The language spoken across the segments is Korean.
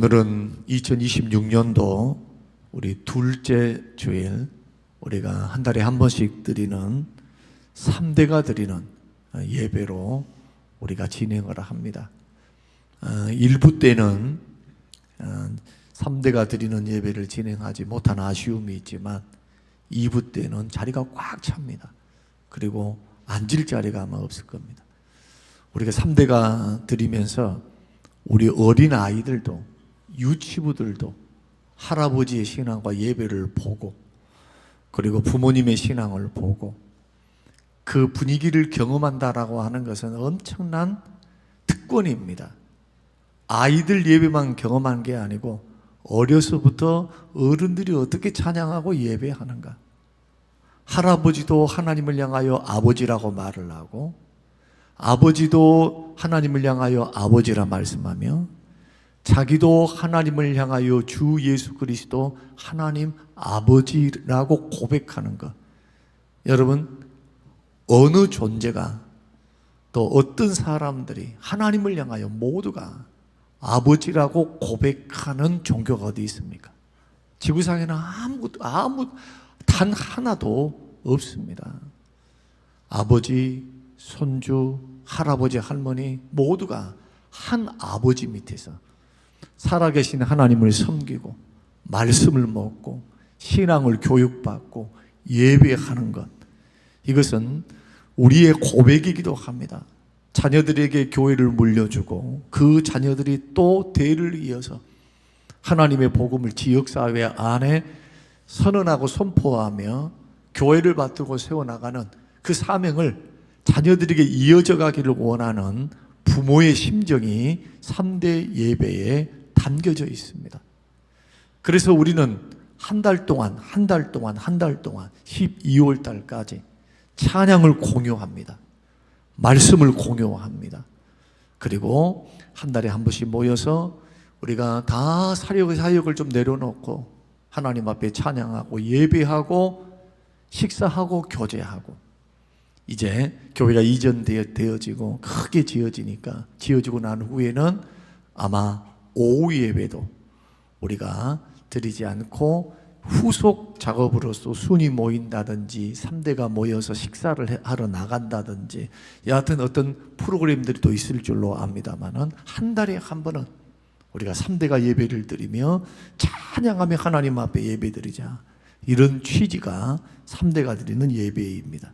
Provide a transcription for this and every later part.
오늘은 2026년도 우리 둘째 주일, 우리가 한 달에 한 번씩 드리는 3대가 드리는 예배로 우리가 진행을 합니다. 1부 때는 3대가 드리는 예배를 진행하지 못한 아쉬움이 있지만 2부 때는 자리가 꽉 찹니다. 그리고 앉을 자리가 아마 없을 겁니다. 우리가 3대가 드리면서 우리 어린 아이들도 유치부들도 할아버지의 신앙과 예배를 보고, 그리고 부모님의 신앙을 보고 그 분위기를 경험한다라고 하는 것은 엄청난 특권입니다. 아이들 예배만 경험한 게 아니고 어려서부터 어른들이 어떻게 찬양하고 예배하는가, 할아버지도 하나님을 향하여 아버지라고 말을 하고 아버지도 하나님을 향하여 아버지라 말씀하며 자기도 하나님을 향하여 주 예수 그리스도 하나님 아버지라고 고백하는 것. 여러분, 어느 존재가, 또 어떤 사람들이 하나님을 향하여 모두가 아버지라고 고백하는 종교가 어디 있습니까? 지구상에는 단 하나도 없습니다. 아버지, 손주, 할아버지, 할머니 모두가 한 아버지 밑에서 살아계신 하나님을 섬기고 말씀을 먹고 신앙을 교육받고 예배하는 것, 이것은 우리의 고백이기도 합니다. 자녀들에게 교회를 물려주고 그 자녀들이 또 대를 이어서 하나님의 복음을 지역사회 안에 선언하고 선포하며 교회를 받들고 세워나가는 그 사명을 자녀들에게 이어져 가기를 원하는 부모의 심정이 3대 예배에 담겨져 있습니다. 그래서 우리는 한 달 동안 12월 달까지 찬양을 공유합니다. 말씀을 공유합니다. 그리고 한 달에 한 번씩 모여서 우리가 다 사역을 좀 내려놓고 하나님 앞에 찬양하고 예배하고 식사하고 교제하고, 이제 교회가 이전되어지고 크게 지어지고 난 후에는 아마 오후 예배도 우리가 드리지 않고 후속 작업으로서 순이 모인다든지 3대가 모여서 식사를 하러 나간다든지, 여하튼 어떤 프로그램들이 또 있을 줄로 압니다만은 한 달에 한 번은 우리가 3대가 예배를 드리며 찬양하며 하나님 앞에 예배 드리자, 이런 취지가 3대가 드리는 예배입니다.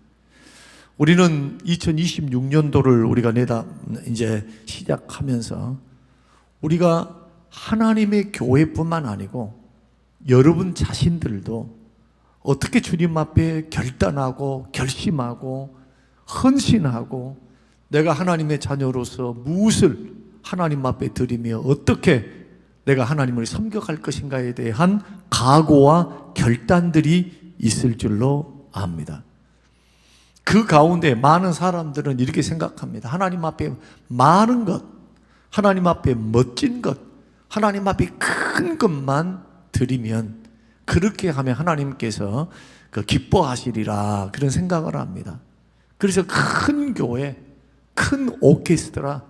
우리는 2026년도를 우리가 이제 시작하면서 우리가 하나님의 교회뿐만 아니고 여러분 자신들도 어떻게 주님 앞에 결단하고 결심하고 헌신하고 내가 하나님의 자녀로서 무엇을 하나님 앞에 드리며 어떻게 내가 하나님을 섬겨갈 것인가에 대한 각오와 결단들이 있을 줄로 압니다. 그 가운데 많은 사람들은 이렇게 생각합니다. 하나님 앞에 많은 것, 하나님 앞에 멋진 것, 하나님 앞에 큰 것만 드리면, 그렇게 하면 하나님께서 기뻐하시리라, 그런 생각을 합니다. 그래서 큰 교회, 큰 오케스트라,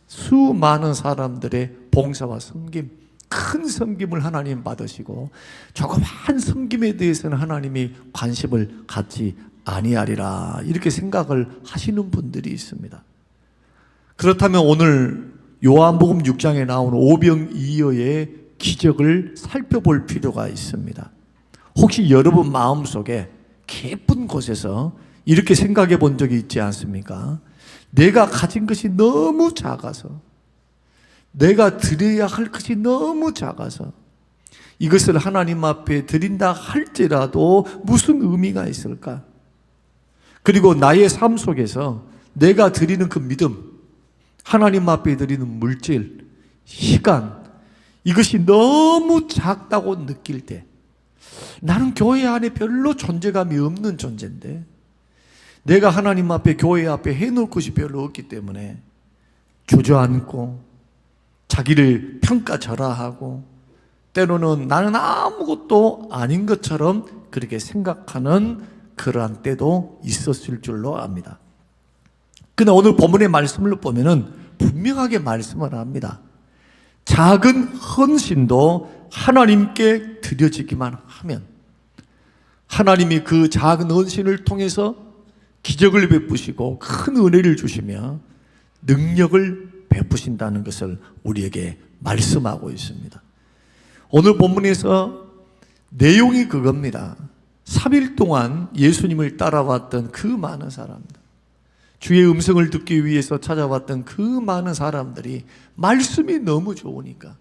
수많은 사람들의 봉사와 섬김, 큰 섬김을 하나님 받으시고 조그만 섬김에 대해서는 하나님이 관심을 갖지 아니하리라, 이렇게 생각을 하시는 분들이 있습니다. 그렇다면 오늘 요한복음 6장에 나오는 오병이어의 기적을 살펴볼 필요가 있습니다. 혹시 여러분 마음속에 깊은 곳에서 이렇게 생각해 본 적이 있지 않습니까? 내가 가진 것이 너무 작아서, 내가 드려야 할 것이 너무 작아서 이것을 하나님 앞에 드린다 할지라도 무슨 의미가 있을까? 그리고 나의 삶 속에서 내가 드리는 그 믿음, 하나님 앞에 드리는 물질, 시간, 이것이 너무 작다고 느낄 때, 나는 교회 안에 별로 존재감이 없는 존재인데 내가 하나님 앞에, 교회 앞에 해놓을 것이 별로 없기 때문에 주저앉고 자기를 평가절하하고 때로는 나는 아무것도 아닌 것처럼 그렇게 생각하는 그러한 때도 있었을 줄로 압니다. 그러나 오늘 본문의 말씀을 보면은 분명하게 말씀을 합니다. 작은 헌신도 하나님께 드려지기만 하면 하나님이 그 작은 헌신을 통해서 기적을 베푸시고 큰 은혜를 주시며 능력을 베푸신다는 것을 우리에게 말씀하고 있습니다. 오늘 본문에서 내용이 그겁니다. 3일 동안 예수님을 따라왔던 그 많은 사람들, 주의 음성을 듣기 위해서 찾아왔던 그 많은 사람들이 말씀이 너무 좋으니까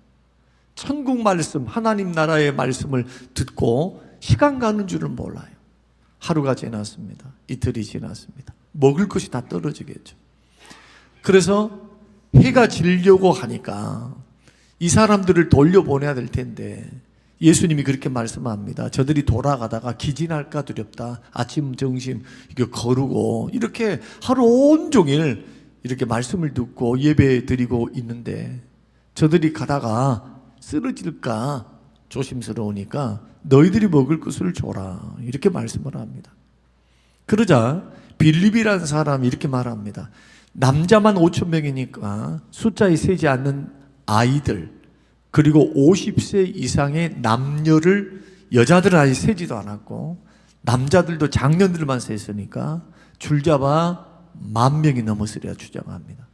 천국 말씀, 하나님 나라의 말씀을 듣고 시간 가는 줄을 몰라요. 하루가 지났습니다. 이틀이 지났습니다. 먹을 것이 다 떨어지겠죠. 그래서 해가 지려고 하니까 이 사람들을 돌려보내야 될 텐데 예수님이 그렇게 말씀합니다. 저들이 돌아가다가 기진할까 두렵다. 아침, 점심 이렇게 거르고 이렇게 하루 온종일 이렇게 말씀을 듣고 예배 드리고 있는데 저들이 가다가 쓰러질까 조심스러우니까 너희들이 먹을 것을 줘라. 이렇게 말씀을 합니다. 그러자 빌립이라는 사람이 이렇게 말합니다. 남자만 5,000명이니까 숫자에 세지 않는 아이들 그리고 50세 이상의 남녀를 여자들은 아직 세지도 않았고 남자들도 장년들만 셌으니까 줄잡아 10,000명이 넘었으리라 주장합니다.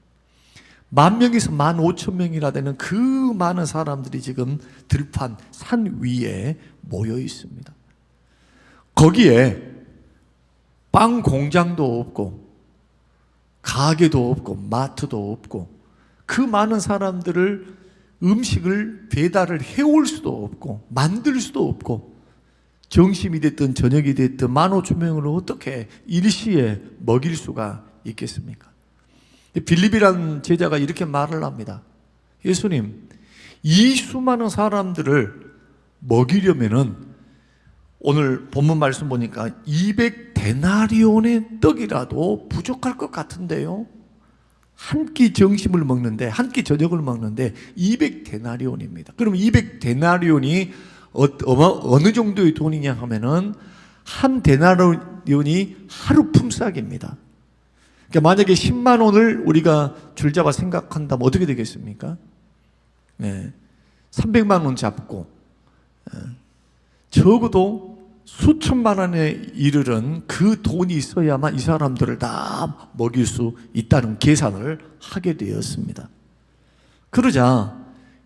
10,000명에서 15,000명이나 되는 그 많은 사람들이 지금 들판 산 위에 모여 있습니다. 거기에 빵 공장도 없고 가게도 없고 마트도 없고 그 많은 사람들을 음식을 배달을 해올 수도 없고 만들 수도 없고 점심이 됐든 저녁이 됐든 15,000명을 어떻게 일시에 먹일 수가 있겠습니까? 빌립이라는 제자가 이렇게 말을 합니다. 예수님, 이 수많은 사람들을 먹이려면은 오늘 본문 말씀 보니까 200데나리온의 떡이라도 부족할 것 같은데요. 한 끼 점심을 먹는데, 한 끼 저녁을 먹는데 200데나리온입니다. 그럼 200데나리온이 어느 정도의 돈이냐 하면은 한 데나리온이 하루 품삯입니다. 그러니까 만약에 10만 원을 우리가 줄잡아 생각한다면 어떻게 되겠습니까? 네, 300만 원 잡고 적어도 수천만 원에 이르는 그 돈이 있어야만 이 사람들을 다 먹일 수 있다는 계산을 하게 되었습니다. 그러자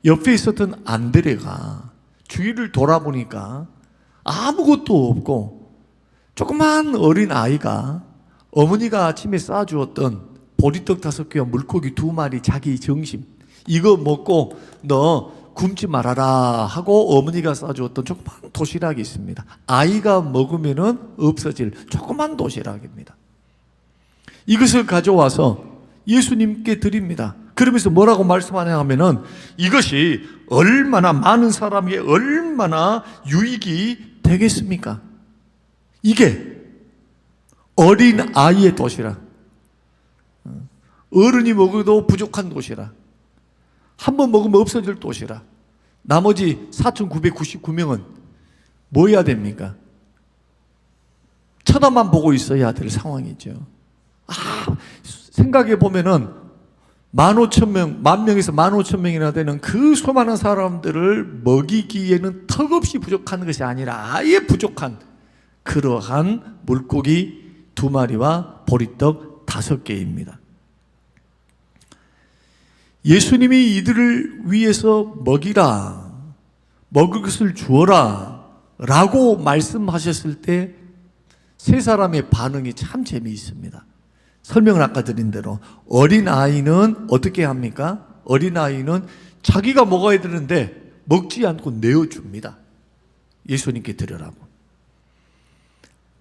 옆에 있었던 안드레가 주위를 돌아보니까 아무것도 없고 조그만 어린 아이가 어머니가 아침에 싸주었던 보리떡 5개와 물고기 2마리 자기 점심 이거 먹고 너 굶지 말아라 하고 어머니가 싸주었던 조그만 도시락이 있습니다. 아이가 먹으면은 없어질 조그만 도시락입니다. 이것을 가져와서 예수님께 드립니다. 그러면서 뭐라고 말씀하냐 하면은 이것이 얼마나 많은 사람에게 얼마나 유익이 되겠습니까? 이게 어린 아이의 도시락, 어른이 먹어도 부족한 도시락, 한 번 먹으면 없어질 도시락, 나머지 4,999명은 뭐 해야 됩니까? 쳐다만 보고 있어야 될 상황이죠. 생각해 보면은 15,000명, 10,000명에서 15,000명이나 되는 그 수많은 사람들을 먹이기에는 턱없이 부족한 것이 아니라 아예 부족한 그러한 물고기 2마리와 보리떡 5개입니다. 예수님이 이들을 위해서 먹이라, 먹을 것을 주어라 라고 말씀하셨을 때 세 사람의 반응이 참 재미있습니다. 설명을 아까 드린 대로 어린아이는 어떻게 합니까? 어린아이는 자기가 먹어야 되는데 먹지 않고 내어줍니다. 예수님께 드리라고.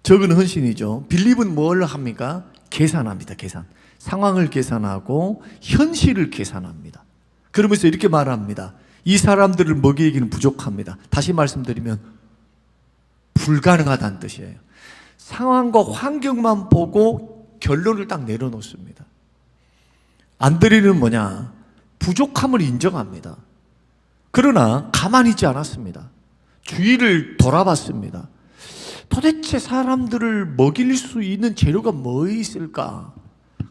적은 헌신이죠. 빌립은 뭘 합니까? 계산합니다. 계산. 상황을 계산하고 현실을 계산합니다. 그러면서 이렇게 말합니다. 이 사람들을 먹이기는 부족합니다. 다시 말씀드리면 불가능하다는 뜻이에요. 상황과 환경만 보고 결론을 딱 내려놓습니다. 안드레는 뭐냐? 부족함을 인정합니다. 그러나 가만히 있지 않았습니다. 주위를 돌아봤습니다. 도대체 사람들을 먹일 수 있는 재료가 뭐 있을까?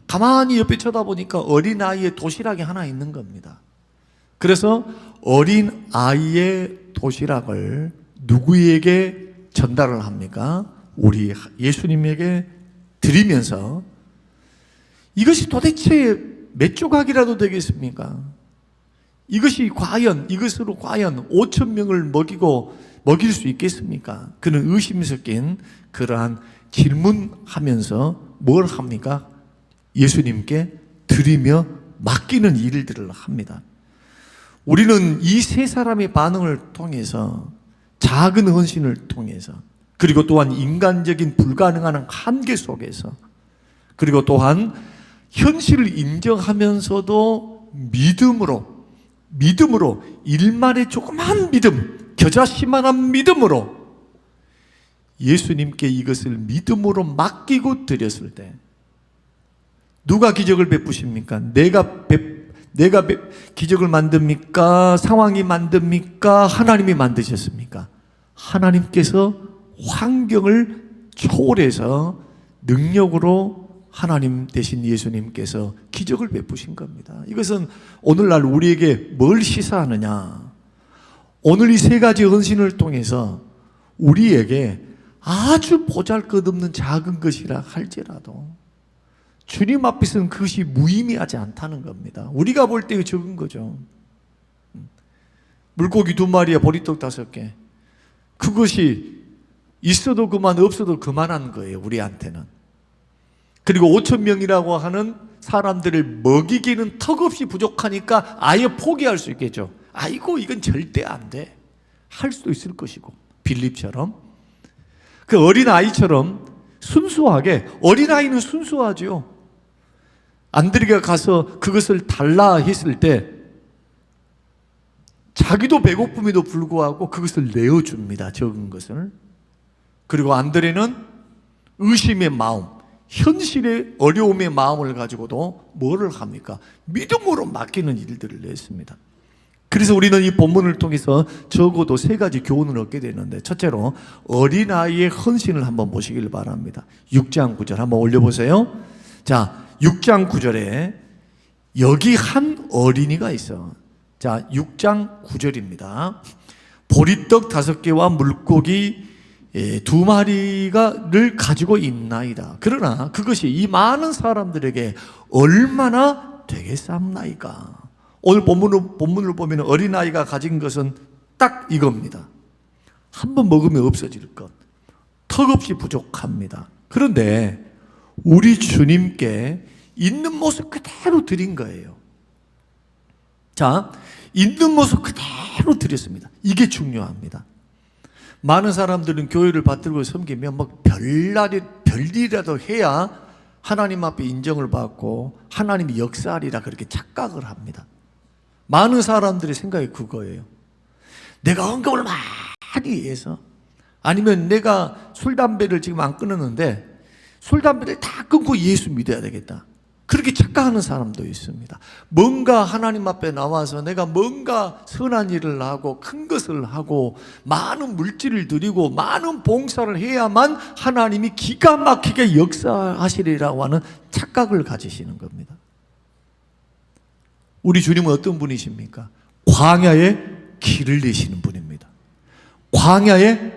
가만히 옆에 쳐다보니까 어린아이의 도시락이 하나 있는 겁니다. 그래서 어린 아이의 도시락을 누구에게 전달을 합니까? 우리 예수님에게 드리면서 이것이 도대체 몇 조각이라도 되겠습니까? 이것으로 과연 5천 명을 먹일 수 있겠습니까? 그는 의심 섞인 그러한 질문하면서 뭘 합니까? 예수님께 드리며 맡기는 일들을 합니다. 우리는 이 세 사람의 반응을 통해서, 작은 헌신을 통해서, 그리고 또한 인간적인 불가능한 한계 속에서, 그리고 또한 현실을 인정하면서도 믿음으로 일말의 조그만 믿음, 겨자씨만한 믿음으로 예수님께 이것을 믿음으로 맡기고 드렸을 때 누가 기적을 베푸십니까? 내가 기적을 만듭니까? 상황이 만듭니까? 하나님이 만드셨습니까? 하나님께서 환경을 초월해서 능력으로 하나님 대신 예수님께서 기적을 베푸신 겁니다. 이것은 오늘날 우리에게 뭘 시사하느냐? 오늘 이 세 가지 헌신을 통해서 우리에게 아주 보잘것없는 작은 것이라 할지라도 주님 앞에서는 그것이 무의미하지 않다는 겁니다. 우리가 볼 때 적은 거죠. 물고기 2마리에 보리떡 5개. 그것이 있어도 그만, 없어도 그만한 거예요, 우리한테는. 그리고 5천 명이라고 하는 사람들을 먹이기는 턱없이 부족하니까 아예 포기할 수 있겠죠. 아이고, 이건 절대 안 돼. 할 수도 있을 것이고, 빌립처럼. 그 어린아이처럼 순수하게, 어린아이는 순수하죠. 안드레가 가서 그것을 달라 했을 때 자기도 배고픔에도 불구하고 그것을 내어줍니다. 적은 것을. 그리고 안드레는 의심의 마음, 현실의 어려움의 마음을 가지고도 뭐를 합니까? 믿음으로 맡기는 일들을 냈습니다. 그래서 우리는 이 본문을 통해서 적어도 3가지 교훈을 얻게 되는데, 첫째로 어린아이의 헌신을 한번 보시길 바랍니다. 6장 9절 한번 올려보세요. 자, 6장 9절에 여기 한 어린이가 있어. 자, 6장 9절입니다. 보리떡 5개와 물고기 2마리를 가지고 있나이다. 그러나 그것이 이 많은 사람들에게 얼마나 되겠사옵나이까. 오늘 본문을 보면 어린아이가 가진 것은 딱 이겁니다. 한번 먹으면 없어질 것. 턱없이 부족합니다. 그런데 우리 주님께 있는 모습 그대로 드린 거예요. 자, 있는 모습 그대로 드렸습니다. 이게 중요합니다. 많은 사람들은 교회를 받들고 섬기면 뭐 별일이라도 해야 하나님 앞에 인정을 받고 하나님이 역사하리라 그렇게 착각을 합니다. 많은 사람들의 생각이 그거예요. 내가 헌금을 많이 해서, 아니면 내가 술, 담배를 지금 안 끊었는데 술, 담배를 다 끊고 예수 믿어야 되겠다. 그렇게 착각하는 사람도 있습니다. 뭔가 하나님 앞에 나와서 내가 뭔가 선한 일을 하고 큰 것을 하고 많은 물질을 드리고 많은 봉사를 해야만 하나님이 기가 막히게 역사하시리라고 하는 착각을 가지시는 겁니다. 우리 주님은 어떤 분이십니까? 광야에 길을 내시는 분입니다. 광야에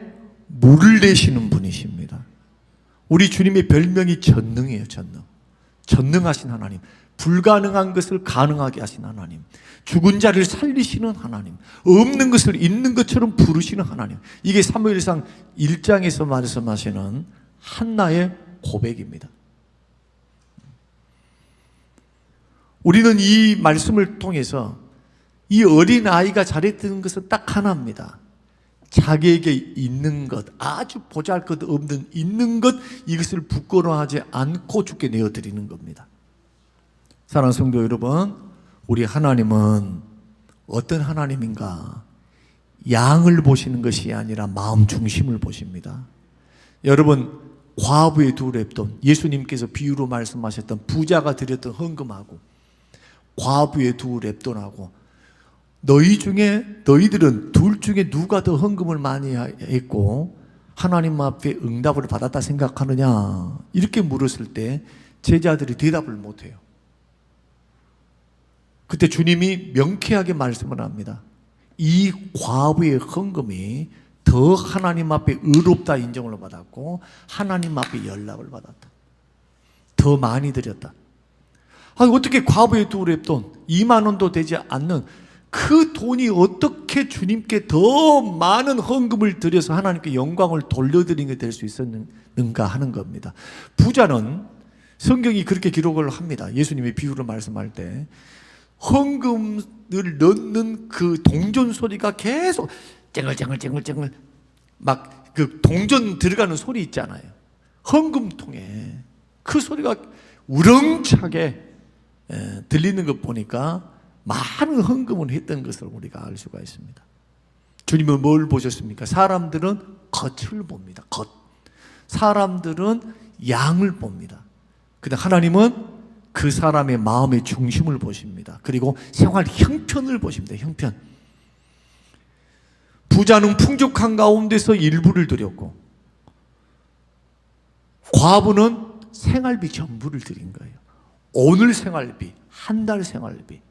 물을 내시는 분이십니다. 우리 주님의 별명이 전능이에요. 전능하신 하나님, 불가능한 것을 가능하게 하신 하나님, 죽은 자를 살리시는 하나님, 없는 것을 있는 것처럼 부르시는 하나님. 이게 사무엘상 1장에서 말씀하시는 한나의 고백입니다. 우리는 이 말씀을 통해서 이 어린아이가 잘했던 것은 딱 하나입니다. 자기에게 있는 것, 아주 보잘것없는 있는 것, 이것을 부끄러워하지 않고 주께 내어드리는 겁니다. 사랑하는 성도 여러분, 우리 하나님은 어떤 하나님인가? 양을 보시는 것이 아니라 마음 중심을 보십니다. 여러분, 과부의 2렙돈, 예수님께서 비유로 말씀하셨던 부자가 드렸던 헌금하고 과부의 2렙돈하고 너희들은 둘 중에 누가 더 헌금을 많이 했고 하나님 앞에 응답을 받았다 생각하느냐? 이렇게 물었을 때 제자들이 대답을 못해요. 그때 주님이 명쾌하게 말씀을 합니다. 이 과부의 헌금이 더 하나님 앞에 의롭다 인정을 받았고 하나님 앞에 연락을 받았다. 더 많이 드렸다. 어떻게 과부의 두 랩돈 2만 원도 되지 않는 그 돈이 어떻게 주님께 더 많은 헌금을 드려서 하나님께 영광을 돌려드리는 게 될 수 있었는가 하는 겁니다. 부자는 성경이 그렇게 기록을 합니다. 예수님이 비유를 말씀할 때 헌금을 넣는 그 동전 소리가 계속 쨍글쨍글쨍글쨍글 막 그 동전 들어가는 소리 있잖아요. 헌금통에 그 소리가 우렁차게 들리는 것 보니까 많은 헌금을 했던 것을 우리가 알 수가 있습니다. 주님은 뭘 보셨습니까? 사람들은 겉을 봅니다. 겉. 사람들은 양을 봅니다. 근데 하나님은 그 사람의 마음의 중심을 보십니다. 그리고 생활 형편을 보십니다. 형편. 부자는 풍족한 가운데서 일부를 드렸고 과부는 생활비 전부를 드린 거예요. 오늘 생활비, 한 달 생활비.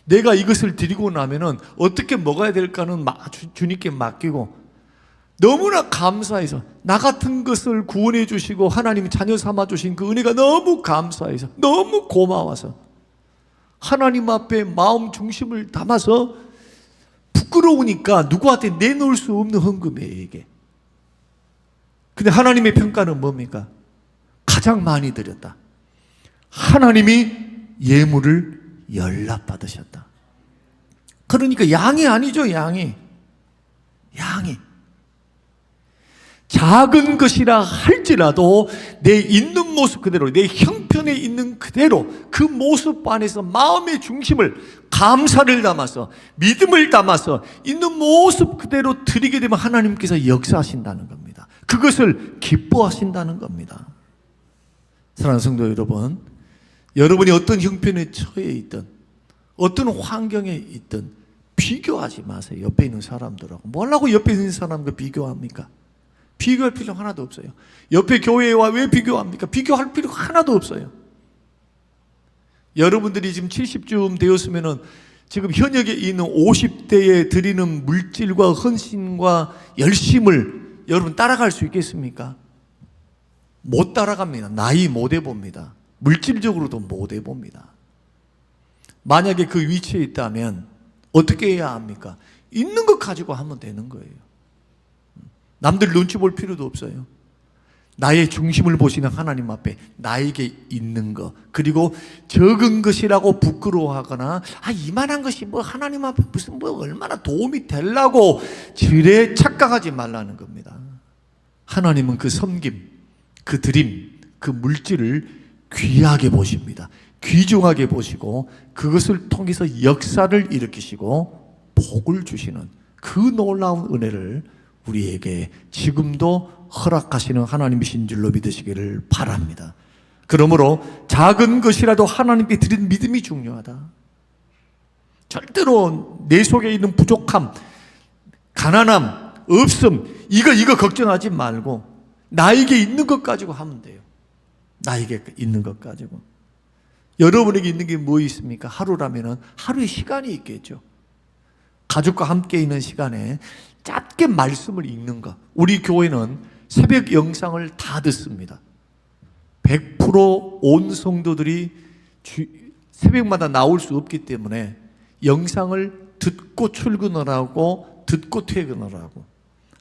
내가 이것을 드리고 나면은 어떻게 먹어야 될까는 주님께 맡기고 너무나 감사해서 나 같은 것을 구원해 주시고 하나님이 자녀 삼아 주신 그 은혜가 너무 감사해서 너무 고마워서 하나님 앞에 마음 중심을 담아서 부끄러우니까 누구한테 내놓을 수 없는 헌금이에요, 이게. 근데 하나님의 평가는 뭡니까? 가장 많이 드렸다. 하나님이 예물을 연락받으셨다. 그러니까 양이 아니죠, 양이. 작은 것이라 할지라도 내 있는 모습 그대로, 내 형편에 있는 그대로 그 모습 안에서 마음의 중심을 감사를 담아서 믿음을 담아서 있는 모습 그대로 드리게 되면 하나님께서 역사하신다는 겁니다. 그것을 기뻐하신다는 겁니다. 사랑하는 성도 여러분, 여러분이 어떤 형편에 처해 있든 어떤 환경에 있든 비교하지 마세요. 옆에 있는 사람들하고. 뭐라고 옆에 있는 사람과 비교합니까? 비교할 필요 하나도 없어요. 옆에 교회와 왜 비교합니까? 비교할 필요 하나도 없어요. 여러분들이 지금 70쯤 되었으면은 지금 현역에 있는 50대에 드리는 물질과 헌신과 열심을 여러분 따라갈 수 있겠습니까? 못 따라갑니다. 나이 못 해봅니다. 물질적으로도 못 해봅니다. 만약에 그 위치에 있다면 어떻게 해야 합니까? 있는 것 가지고 하면 되는 거예요. 남들 눈치 볼 필요도 없어요. 나의 중심을 보시는 하나님 앞에 나에게 있는 것, 그리고 적은 것이라고 부끄러워하거나 이만한 것이 뭐 하나님 앞에 무슨 뭐 얼마나 도움이 되려고 지레 착각하지 말라는 겁니다. 하나님은 그 섬김, 그 드림, 그 물질을 귀하게 보십니다. 귀중하게 보시고 그것을 통해서 역사를 일으키시고 복을 주시는 그 놀라운 은혜를 우리에게 지금도 허락하시는 하나님이신 줄로 믿으시기를 바랍니다. 그러므로 작은 것이라도 하나님께 드린 믿음이 중요하다. 절대로 내 속에 있는 부족함, 가난함, 없음 이거 걱정하지 말고 나에게 있는 것 가지고 하면 돼요. 나에게 있는 것 가지고. 여러분에게 있는 게 뭐 있습니까? 하루라면 하루의 시간이 있겠죠. 가족과 함께 있는 시간에 짧게 말씀을 읽는 것. 우리 교회는 새벽 영상을 다 듣습니다. 100% 온 성도들이 새벽마다 나올 수 없기 때문에 영상을 듣고 출근을 하고 듣고 퇴근을 하고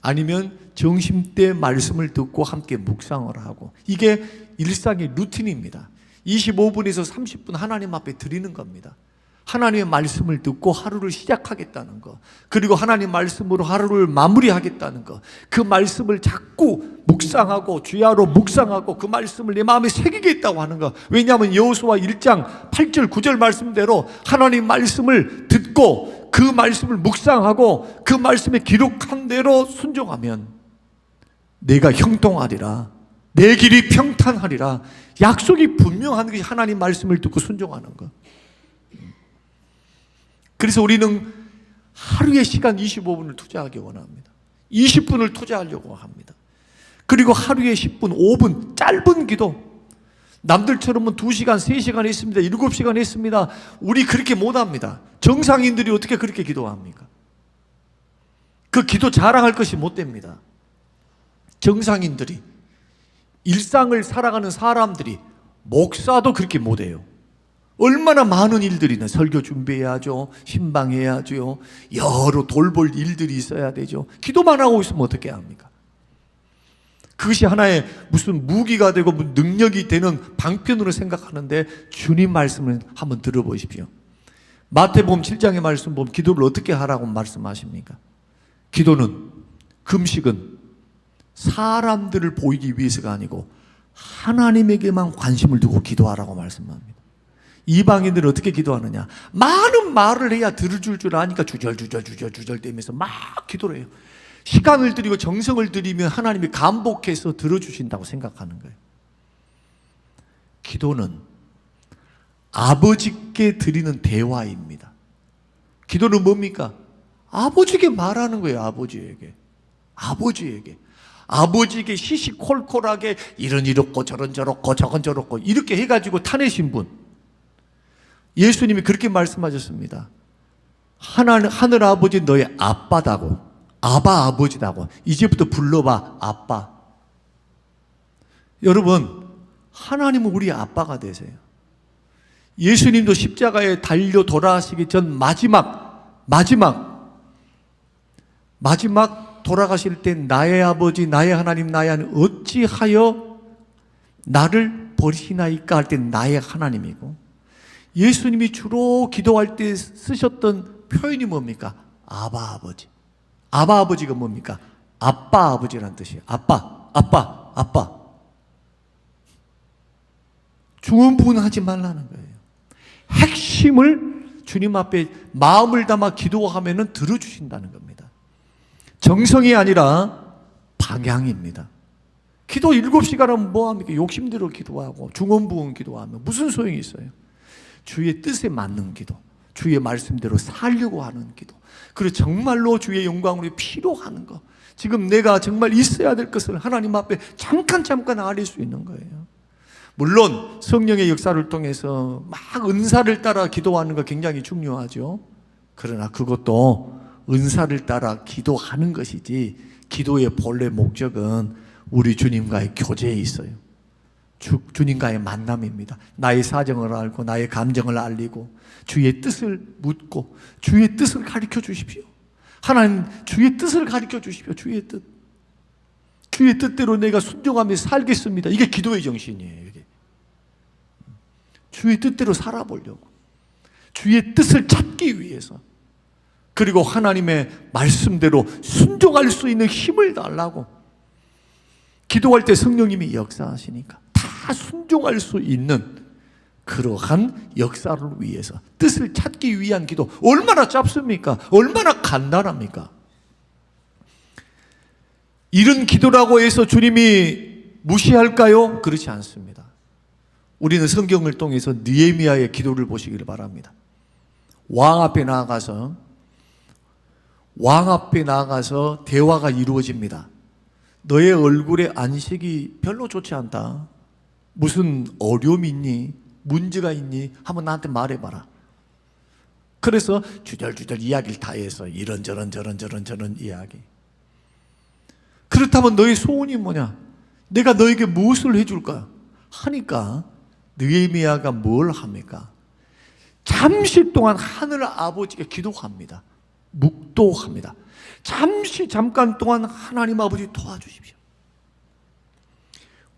아니면 점심때 말씀을 듣고 함께 묵상을 하고 이게 일상의 루틴입니다. 25분에서 30분 하나님 앞에 드리는 겁니다. 하나님의 말씀을 듣고 하루를 시작하겠다는 것, 그리고 하나님 말씀으로 하루를 마무리하겠다는 것, 그 말씀을 자꾸 묵상하고 주야로 묵상하고 그 말씀을 내 마음에 새기겠다고 하는 것. 왜냐하면 여호수아 1장 8절 9절 말씀대로 하나님 말씀을 듣고 그 말씀을 묵상하고 그 말씀에 기록한 대로 순종하면 내가 형통하리라, 내 길이 평탄하리라. 약속이 분명한 것이 하나님 말씀을 듣고 순종하는 것. 그래서 우리는 하루의 시간 25분을 투자하기 원합니다. 20분을 투자하려고 합니다. 그리고 하루에 10분, 5분 짧은 기도. 남들처럼은 2시간, 3시간 했습니다. 7시간 했습니다. 우리 그렇게 못합니다. 정상인들이 어떻게 그렇게 기도합니까? 그 기도 자랑할 것이 못 됩니다. 정상인들이, 일상을 살아가는 사람들이, 목사도 그렇게 못해요. 얼마나 많은 일들이 있나. 설교 준비해야죠. 신방해야죠. 여러 돌볼 일들이 있어야 되죠. 기도만 하고 있으면 어떻게 합니까? 그것이 하나의 무슨 무기가 되고 능력이 되는 방편으로 생각하는데, 주님 말씀을 한번 들어보십시오. 마태복음 7장의 말씀 보면 기도를 어떻게 하라고 말씀하십니까? 기도는, 금식은 사람들을 보이기 위해서가 아니고 하나님에게만 관심을 두고 기도하라고 말씀합니다. 이방인들은 어떻게 기도하느냐? 많은 말을 해야 들어줄 줄 아니까 주절주절 대면서 막 기도를 해요. 시간을 들이고 정성을 들이면 하나님이 감복해서 들어주신다고 생각하는 거예요. 기도는 아버지께 드리는 대화입니다. 기도는 뭡니까? 아버지에게 말하는 거예요. 아버지에게 시시콜콜하게 이런 이렇고 저런 저렇고 저건 저렇고 이렇게 해가지고 타내신 분, 예수님이 그렇게 말씀하셨습니다. 하늘 아버지 너의 아빠다고, 아바 아버지다고. 이제부터 불러봐 아빠. 여러분, 하나님은 우리 아빠가 되세요. 예수님도 십자가에 달려 돌아가시기 전 마지막 돌아가실 때 나의 아버지, 나의 하나님, 나의 하나님 어찌하여 나를 버리시나이까 할 때 나의 하나님이고, 예수님이 주로 기도할 때 쓰셨던 표현이 뭡니까? 아바 아버지. 아바 아버지가 뭡니까? 아빠 아버지라는 뜻이에요. 아빠. 중언부언하지 말라는 거예요. 핵심을 주님 앞에 마음을 담아 기도하면은 들어주신다는 겁니다. 정성이 아니라 방향입니다. 기도 7시간 하면 뭐합니까? 욕심대로 기도하고 중언부언 기도하면 무슨 소용이 있어요? 주의 뜻에 맞는 기도, 주의 말씀대로 살려고 하는 기도, 그리고 정말로 주의 영광으로 필요하는 거, 지금 내가 정말 있어야 될 것을 하나님 앞에 잠깐 아릴 수 있는 거예요. 물론 성령의 역사를 통해서 막 은사를 따라 기도하는 거 굉장히 중요하죠. 그러나 그것도 은사를 따라 기도하는 것이지, 기도의 본래 목적은 우리 주님과의 교제에 있어요. 주님과의 만남입니다. 나의 사정을 알고 나의 감정을 알리고 주의 뜻을 묻고 주의 뜻을 가르쳐 주십시오. 하나님, 주의 뜻을 가르쳐 주십시오. 주의 뜻대로 내가 순종하며 살겠습니다. 이게 기도의 정신이에요. 이게. 주의 뜻대로 살아보려고, 주의 뜻을 찾기 위해서, 그리고 하나님의 말씀대로 순종할 수 있는 힘을 달라고. 기도할 때 성령님이 역사하시니까 다 순종할 수 있는 그러한 역사를 위해서, 뜻을 찾기 위한 기도, 얼마나 짧습니까? 얼마나 간단합니까? 이런 기도라고 해서 주님이 무시할까요? 그렇지 않습니다. 우리는 성경을 통해서 느헤미야의 기도를 보시기를 바랍니다. 왕 앞에 나아가서 대화가 이루어집니다. 너의 얼굴에 안색이 별로 좋지 않다. 무슨 어려움이 있니? 문제가 있니? 한번 나한테 말해봐라. 그래서 주절주절 이야기를 다 해서 이런저런 이야기. 그렇다면 너의 소원이 뭐냐? 내가 너에게 무엇을 해줄까? 하니까 느헤미야가 뭘 합니까? 잠시 동안 하늘 아버지께 기도합니다. 묵도합니다. 잠깐 동안 하나님 아버지 도와주십시오.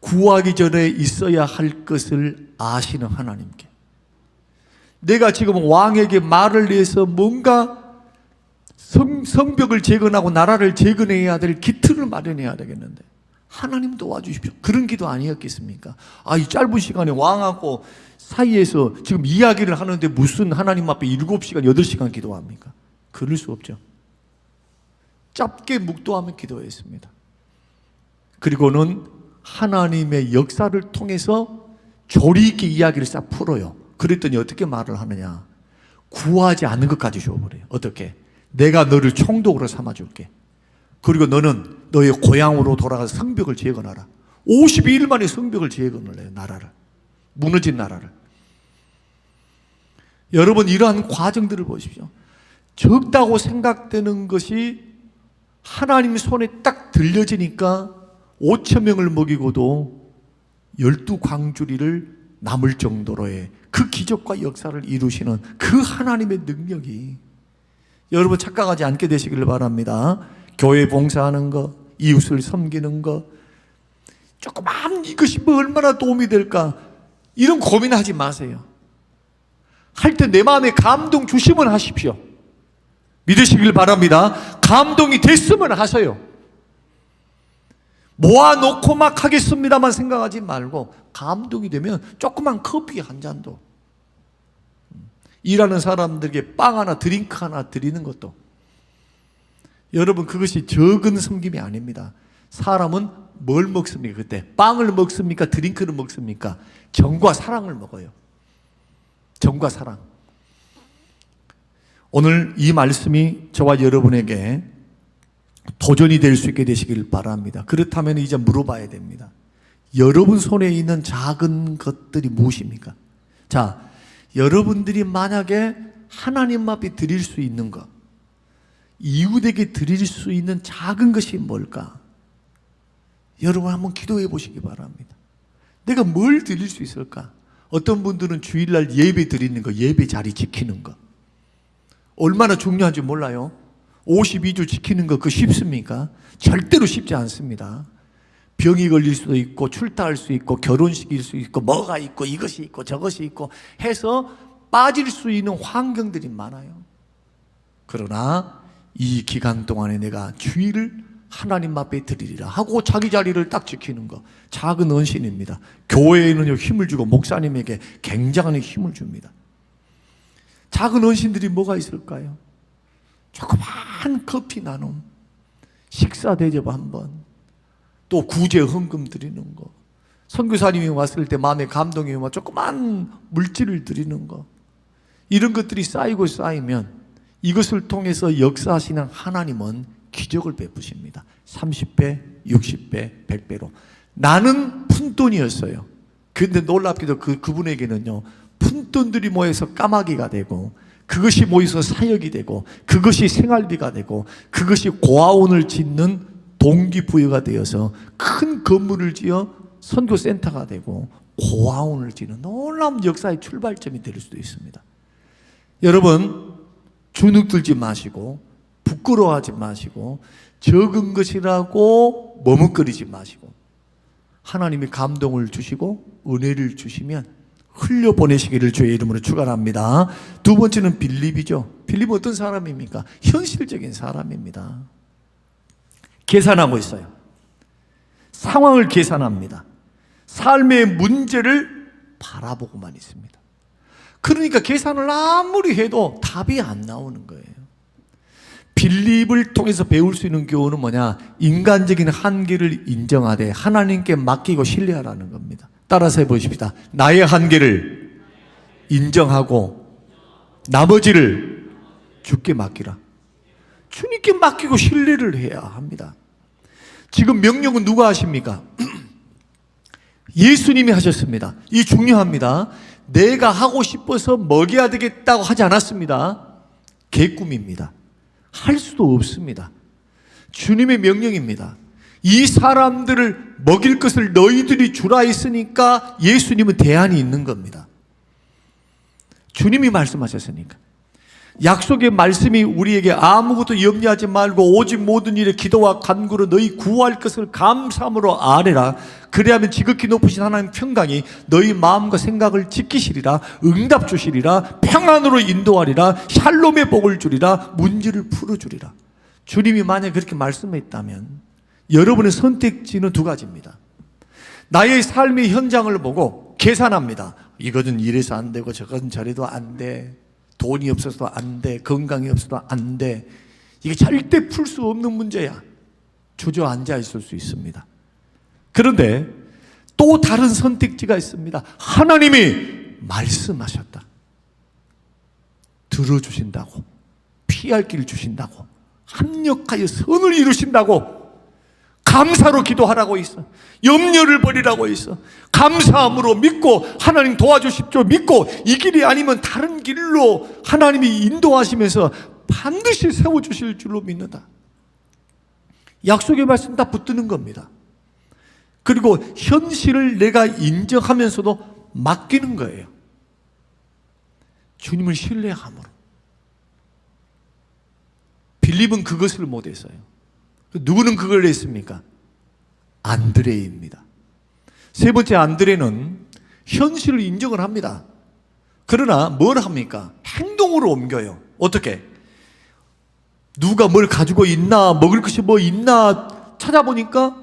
구하기 전에 있어야 할 것을 아시는 하나님께, 내가 지금 왕에게 말을 해서 뭔가 성벽을 재건하고 나라를 재건해야 될 기틀을 마련해야 되겠는데 하나님 도와주십시오. 그런 기도 아니었겠습니까? 이 짧은 시간에 왕하고 사이에서 지금 이야기를 하는데 무슨 하나님 앞에 7시간, 8시간 기도합니까? 그럴 수 없죠. 짧게 묵도하며 기도했습니다. 그리고는 하나님의 역사를 통해서 조리 있게 이야기를 싹 풀어요. 그랬더니 어떻게 말을 하느냐? 구하지 않는 것까지 줘버려요. 어떻게? 내가 너를 총독으로 삼아줄게. 그리고 너는 너의 고향으로 돌아가서 성벽을 재건하라. 52일 만에 성벽을 재건을 해요. 나라를. 무너진 나라를. 여러분, 이러한 과정들을 보십시오. 적다고 생각되는 것이 하나님 손에 딱 들려지니까 5천 명을 먹이고도 12광주리를 남을 정도로의 그 기적과 역사를 이루시는 그 하나님의 능력이, 여러분 착각하지 않게 되시길 바랍니다. 교회 봉사하는 거, 이웃을 섬기는 거, 조그만 이것이 뭐 얼마나 도움이 될까, 이런 고민하지 마세요. 할 때 내 마음에 감동 주시면 하십시오. 믿으시길 바랍니다. 감동이 됐으면 하세요. 모아놓고 막 하겠습니다만 생각하지 말고, 감동이 되면 조그만 커피 한 잔도, 일하는 사람들에게 빵 하나, 드링크 하나 드리는 것도, 여러분 그것이 적은 섬김이 아닙니다. 사람은 뭘 먹습니까? 그때 빵을 먹습니까? 드링크를 먹습니까? 정과 사랑을 먹어요. 정과 사랑. 오늘 이 말씀이 저와 여러분에게 도전이 될 수 있게 되시길 바랍니다. 그렇다면 이제 물어봐야 됩니다. 여러분 손에 있는 작은 것들이 무엇입니까? 자, 여러분들이 만약에 하나님 앞에 드릴 수 있는 것, 이웃에게 드릴 수 있는 작은 것이 뭘까? 여러분 한번 기도해 보시기 바랍니다. 내가 뭘 드릴 수 있을까? 어떤 분들은 주일날 예배 드리는 거, 예배 자리 지키는 거 얼마나 중요한지 몰라요. 52주 지키는 거 그거 쉽습니까? 절대로 쉽지 않습니다. 병이 걸릴 수도 있고, 출타할 수 있고, 결혼식일 수 있고, 뭐가 있고, 이것이 있고, 저것이 있고 해서 빠질 수 있는 환경들이 많아요. 그러나 이 기간 동안에 내가 주일을 하나님 앞에 드리리라 하고 자기 자리를 딱 지키는 거, 작은 헌신입니다. 교회에는 힘을 주고 목사님에게 굉장한 힘을 줍니다. 작은 헌신들이 뭐가 있을까요? 조그만 커피 나눔, 식사 대접 한번, 또 구제 헌금 드리는 거, 선교사님이 왔을 때 마음에 감동이 오면 조그만 물질을 드리는 거, 이런 것들이 쌓이고 쌓이면 이것을 통해서 역사하시는 하나님은 기적을 베푸십니다. 30배, 60배, 100배로. 나는 푼돈이었어요. 그런데 놀랍게도 그분에게는요, 푼돈들이 모여서 까마귀가 되고, 그것이 모여서 사역이 되고, 그것이 생활비가 되고, 그것이 고아원을 짓는 동기부여가 되어서 큰 건물을 지어 선교센터가 되고 고아원을 짓는 놀라운 역사의 출발점이 될 수도 있습니다. 여러분, 주눅 들지 마시고, 부끄러워하지 마시고, 적은 것이라고 머뭇거리지 마시고, 하나님이 감동을 주시고 은혜를 주시면 흘려보내시기를 주의 이름으로 축원합니다. 두 번째는 빌립이죠. 빌립은 어떤 사람입니까? 현실적인 사람입니다. 계산하고 있어요. 상황을 계산합니다. 삶의 문제를 바라보고만 있습니다. 그러니까 계산을 아무리 해도 답이 안 나오는 거예요. 빌립을 통해서 배울 수 있는 교훈은 뭐냐? 인간적인 한계를 인정하되 하나님께 맡기고 신뢰하라는 겁니다. 따라서 해보십시다. 나의 한계를 인정하고 나머지를 주께 맡기라. 주님께 맡기고 신뢰를 해야 합니다. 지금 명령은 누가 하십니까? 예수님이 하셨습니다. 이 중요합니다. 내가 하고 싶어서 먹여야 되겠다고 하지 않았습니다. 개꿈입니다. 할 수도 없습니다. 주님의 명령입니다. 이 사람들을 먹일 것을 너희들이 주라 했으니까 예수님은 대안이 있는 겁니다. 주님이 말씀하셨으니까. 약속의 말씀이 우리에게 아무것도 염려하지 말고 오직 모든 일에 기도와 간구로 너희 구할 것을 감사함으로 아뢰라. 그리하면 지극히 높으신 하나님 평강이 너희 마음과 생각을 지키시리라. 응답 주시리라. 평안으로 인도하리라. 샬롬의 복을 주리라. 문제를 풀어주리라. 주님이 만약 그렇게 말씀했다면 여러분의 선택지는 두 가지입니다. 나의 삶의 현장을 보고 계산합니다. 이것은 이래서 안 되고 저것은 저래도 안 돼. 돈이 없어서도 안 돼. 건강이 없어도 안 돼. 이게 절대 풀 수 없는 문제야. 주저앉아 있을 수 있습니다. 그런데 또 다른 선택지가 있습니다. 하나님이 말씀하셨다. 들어주신다고. 피할 길을 주신다고. 합력하여 선을 이루신다고. 감사로 기도하라고 있어. 염려를 버리라고 있어. 감사함으로 믿고 하나님 도와주십시오 믿고 이 길이 아니면 다른 길로 하나님이 인도하시면서 반드시 세워주실 줄로 믿는다. 약속의 말씀 다 붙드는 겁니다. 그리고 현실을 내가 인정하면서도 맡기는 거예요. 주님을 신뢰함으로. 빌립은 그것을 못했어요. 누구는 그걸 했습니까? 안드레입니다. 세 번째 안드레는 현실을 인정을 합니다. 그러나 뭘 합니까? 행동으로 옮겨요. 어떻게? 누가 뭘 가지고 있나, 먹을 것이 뭐 있나 찾아보니까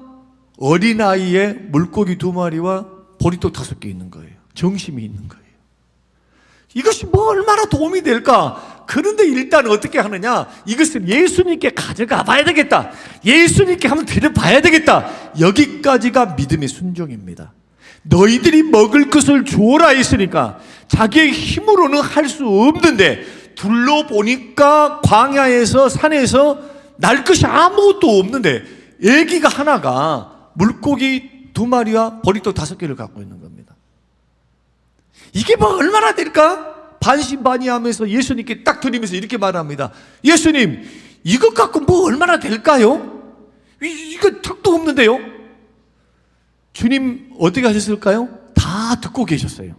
어린아이에 물고기 2마리와 보리떡 5개 있는 거예요. 정심이 있는 거예요. 이것이 뭐 얼마나 도움이 될까? 그런데 일단 어떻게 하느냐? 이것을 예수님께 가져가 봐야 되겠다. 예수님께 한번 드려봐야 되겠다. 여기까지가 믿음의 순종입니다. 너희들이 먹을 것을 주어라 했으니까 자기의 힘으로는 할 수 없는데 둘러보니까 광야에서 산에서 날 것이 아무것도 없는데 애기가 하나가 물고기 2마리와 보리떡 5개를 갖고 있는 겁니다. 이게 뭐 얼마나 될까? 반신반의하면서 예수님께 딱 드리면서 이렇게 말합니다. 예수님, 이것 갖고 뭐 얼마나 될까요? 이거 턱도 없는데요? 주님 어떻게 하셨을까요? 다 듣고 계셨어요.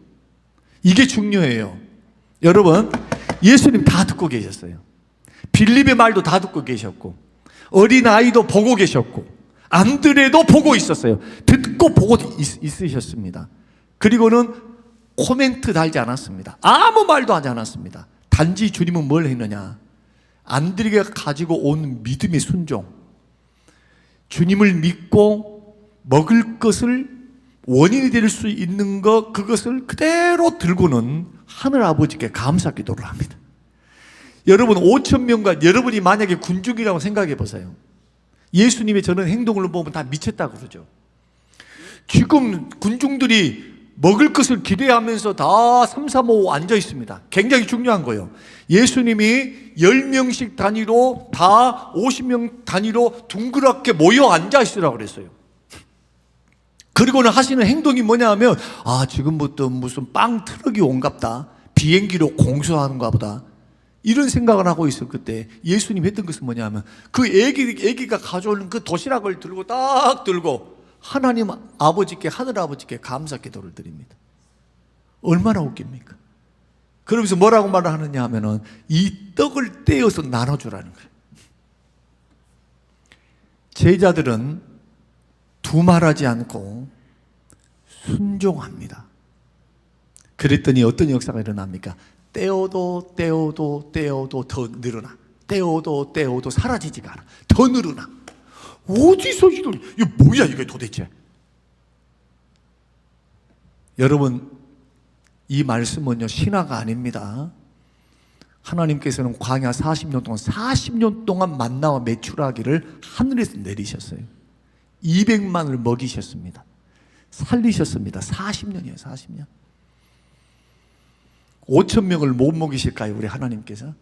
이게 중요해요. 여러분, 예수님 다 듣고 계셨어요. 빌립의 말도 다 듣고 계셨고 어린아이도 보고 계셨고 안드레도 보고 있었어요. 듣고 보고 있으셨습니다. 그리고는 코멘트 달지 않았습니다. 아무 말도 하지 않았습니다. 단지 주님은 뭘 했느냐? 안드레가 가지고 온 믿음의 순종, 주님을 믿고 먹을 것을 원인이 될 수 있는 것, 그것을 그대로 들고는 하늘 아버지께 감사 기도를 합니다. 여러분 5,000명과 여러분이 만약에 군중이라고 생각해 보세요. 예수님의 저런 행동을 보면 다 미쳤다고 그러죠. 지금 군중들이 먹을 것을 기대하면서 다 3, 4, 5 앉아 있습니다. 굉장히 중요한 거예요. 예수님이 10명씩 단위로 다 50명 단위로 둥그렇게 모여 앉아 있으라고 그랬어요. 그리고는 하시는 행동이 뭐냐 하면 지금부터 무슨 빵 트럭이 온갑다. 비행기로 공수하는가 보다. 이런 생각을 하고 있을 그때 예수님 했던 것은 뭐냐 하면 그 애기가 가져오는 그 도시락을 들고 딱 들고 하나님 아버지께, 하늘 아버지께 감사 기도를 드립니다. 얼마나 웃깁니까? 그러면서 뭐라고 말을 하느냐 하면은 이 떡을 떼어서 나눠주라는 거예요. 제자들은 두말하지 않고 순종합니다. 그랬더니 어떤 역사가 일어납니까? 떼어도 더 늘어나. 떼어도 사라지지가 않아. 더 늘어나. 어디서 이거 뭐야 이게 도대체? 여러분, 이 말씀은요 신화가 아닙니다. 하나님께서는 광야 40년 동안 만나와 메추라기를 하늘에서 내리셨어요. 200만을 먹이셨습니다. 살리셨습니다. 40년이에요 40년. 5,000명을 못 먹이실까요 우리 하나님께서?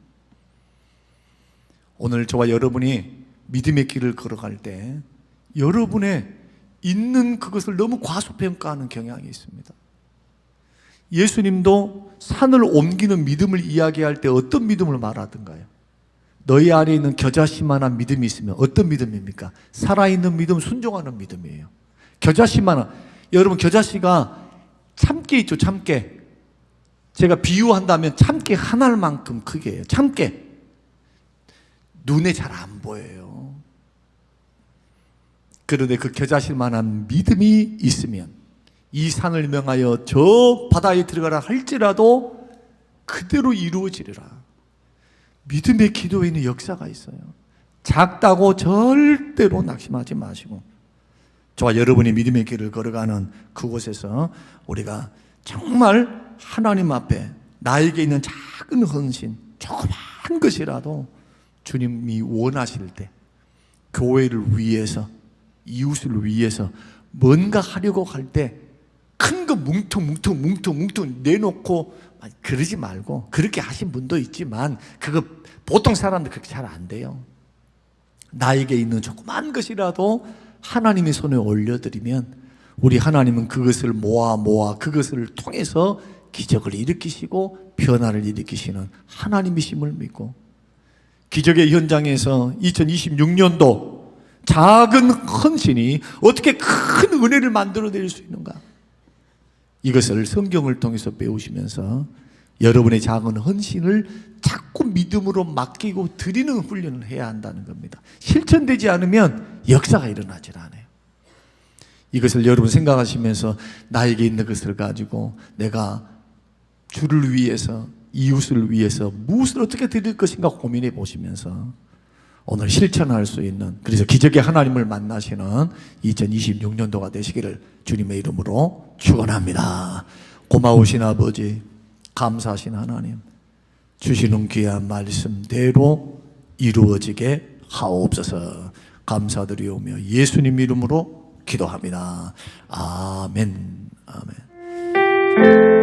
오늘 저와 여러분이 믿음의 길을 걸어갈 때 여러분의 있는 그것을 너무 과소평가하는 경향이 있습니다. 예수님도 산을 옮기는 믿음을 이야기할 때 어떤 믿음을 말하던가요? 너희 안에 있는 겨자씨만한 믿음이 있으면 어떤 믿음입니까? 살아있는 믿음, 순종하는 믿음이에요. 겨자씨만한, 여러분 겨자씨가 참깨 있죠, 참깨. 제가 비유한다면 참깨 한 알만큼 크게 해요. 참깨. 눈에 잘 안 보여요. 그런데 그 겨자씨만한 믿음이 있으면 이 산을 명하여 저 바다에 들어가라 할지라도 그대로 이루어지리라. 믿음의 기도에 있는 역사가 있어요. 작다고 절대로 낙심하지 마시고 저와 여러분이 믿음의 길을 걸어가는 그곳에서 우리가 정말 하나님 앞에 나에게 있는 작은 헌신, 조그만 것이라도 주님이 원하실 때 교회를 위해서, 이웃을 위해서 뭔가 하려고 할 때 큰 거 뭉텅 내놓고 그러지 말고, 그렇게 하신 분도 있지만 그거 보통 사람들 그렇게 잘 안 돼요. 나에게 있는 조그만 것이라도 하나님의 손에 올려드리면 우리 하나님은 그것을 모아 그것을 통해서 기적을 일으키시고 변화를 일으키시는 하나님이심을 믿고, 기적의 현장에서 2026년도 작은 헌신이 어떻게 큰 은혜를 만들어낼 수 있는가, 이것을 성경을 통해서 배우시면서 여러분의 작은 헌신을 자꾸 믿음으로 맡기고 드리는 훈련을 해야 한다는 겁니다. 실천되지 않으면 역사가 일어나질 않아요. 이것을 여러분 생각하시면서 나에게 있는 것을 가지고 내가 주를 위해서, 이웃을 위해서 무엇을 어떻게 드릴 것인가 고민해 보시면서 오늘 실천할 수 있는, 그래서 기적의 하나님을 만나시는 2026년도가 되시기를 주님의 이름으로 축원합니다. 고마우신 아버지, 감사하신 하나님, 주시는 귀한 말씀대로 이루어지게 하옵소서. 감사드리오며 예수님 이름으로 기도합니다. 아멘. 아멘.